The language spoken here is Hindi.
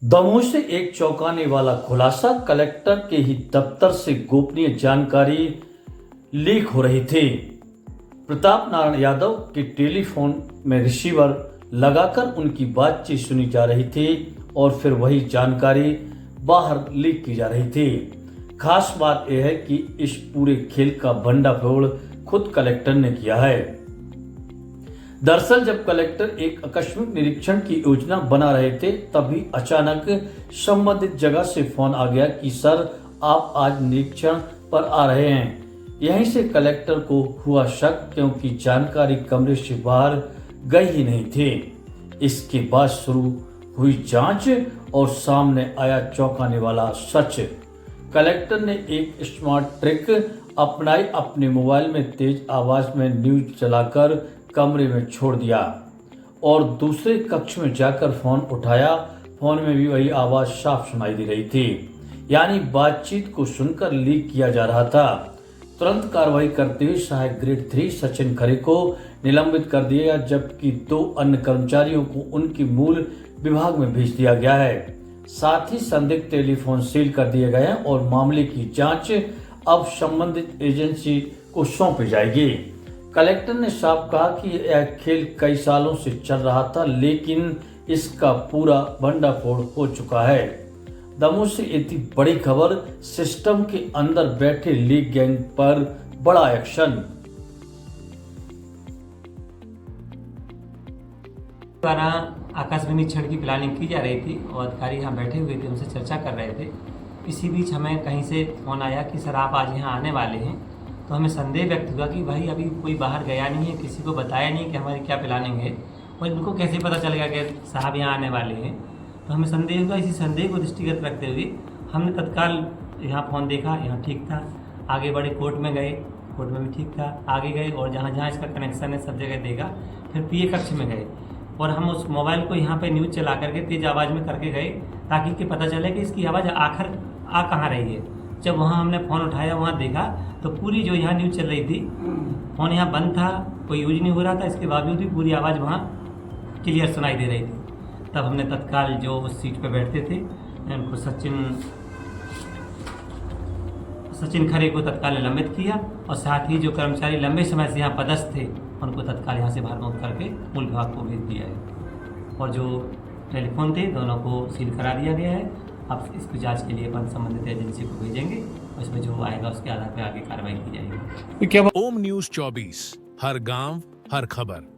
दमोह से एक चौंकाने वाला खुलासा, कलेक्टर के ही दफ्तर से गोपनीय जानकारी लीक हो रही थी। प्रताप नारायण यादव के टेलीफोन में रिसीवर लगाकर उनकी बातचीत सुनी जा रही थी और फिर वही जानकारी बाहर लीक की जा रही थी। खास बात यह है कि इस पूरे खेल का भंडाफोड़ खुद कलेक्टर ने किया है। दरअसल जब कलेक्टर एक आकस्मिक निरीक्षण की योजना बना रहे थे, तभी अचानक संबंधित जगह से फोन आ गया कि सर आप आज निरीक्षण पर आ रहे हैं। यहीं से कलेक्टर को हुआ शक, क्योंकि जानकारी कमरे से बाहर गई ही नहीं थी। इसके बाद शुरू हुई जांच और सामने आया चौंकाने वाला सच। कलेक्टर ने एक स्मार्ट ट्रिक अपनाई, अपने मोबाइल में तेज आवाज में न्यूज चलाकर कमरे में छोड़ दिया और दूसरे कक्ष में जाकर फोन उठाया। फोन में भी वही आवाज साफ सुनाई दे रही थी, यानी बातचीत को सुनकर लीक किया जा रहा था। तुरंत कार्रवाई करते हुए सहायक ग्रेड 3 सचिन खरे को निलंबित कर दिया गया, जबकि 2 अन्य कर्मचारियों को उनके मूल विभाग में भेज दिया गया है। साथ ही संदिग्ध टेलीफोन सील कर दिए गए हैं और मामले की जांच अब संबंधित एजेंसी को सौंपी जाएगी। कलेक्टर ने साफ कहा कि यह खेल कई सालों से चल रहा था, लेकिन इसका पूरा भंडाफोड़ हो चुका है। दमोह से इतनी बड़ी खबर, सिस्टम के अंदर बैठे लीक गैंग पर बड़ा एक्शन। द्वारा आकाश निरीक्षण की प्लानिंग की जा रही थी और अधिकारी यहाँ बैठे हुए थे, उनसे चर्चा कर रहे थे। इसी बीच हमें कहीं से फोन आया कि सर आप आज यहाँ आने वाले हैं। तो हमें संदेह व्यक्त हुआ कि भाई अभी कोई बाहर गया नहीं है, किसी को बताया नहीं कि हमारी क्या प्लानिंग है और इनको कैसे पता चलेगा कि साहब यहाँ आने वाले हैं। तो हमें संदेह हुआ। इसी संदेह को दृष्टिगत रखते हुए हमने तत्काल यहाँ फ़ोन देखा, यहाँ ठीक था। आगे बढ़े, कोर्ट में गए, कोर्ट में भी ठीक था। आगे गए और जहाँ जहाँ इसका कनेक्शन है सब जगह देखा। फिर पीए कक्ष में गए और हम उस मोबाइल को यहाँ पे न्यूज़ चला करके तेज़ आवाज़ में करके गए, ताकि कि पता चले कि इसकी आवाज़ आखिर आ कहाँ रही है। जब वहाँ हमने फ़ोन उठाया, वहाँ देखा तो पूरी जो यहाँ न्यूज़ चल रही थी, फ़ोन यहाँ बंद था, कोई यूज नहीं हो रहा था, इसके बावजूद भी पूरी आवाज़ वहाँ क्लियर सुनाई दे रही थी। तब हमने तत्काल जो उस सीट पर बैठते थे उनको सचिन खरे को तत्काल निलंबित किया और साथ ही जो कर्मचारी लंबे समय से यहाँ पदस्थ थे उनको तत्काल यहाँ से भारमुक्त करके मूल विभाग को भेज दिया है और जो टेलीफोन थे दोनों को सील करा दिया गया है। अब इसकी जांच के लिए अपन संबंधित एजेंसी को भेजेंगे और इसमें जो आएगा उसके आधार पर आगे कार्रवाई की जाएगी। ओम न्यूज़ 24, हर गांव हर खबर।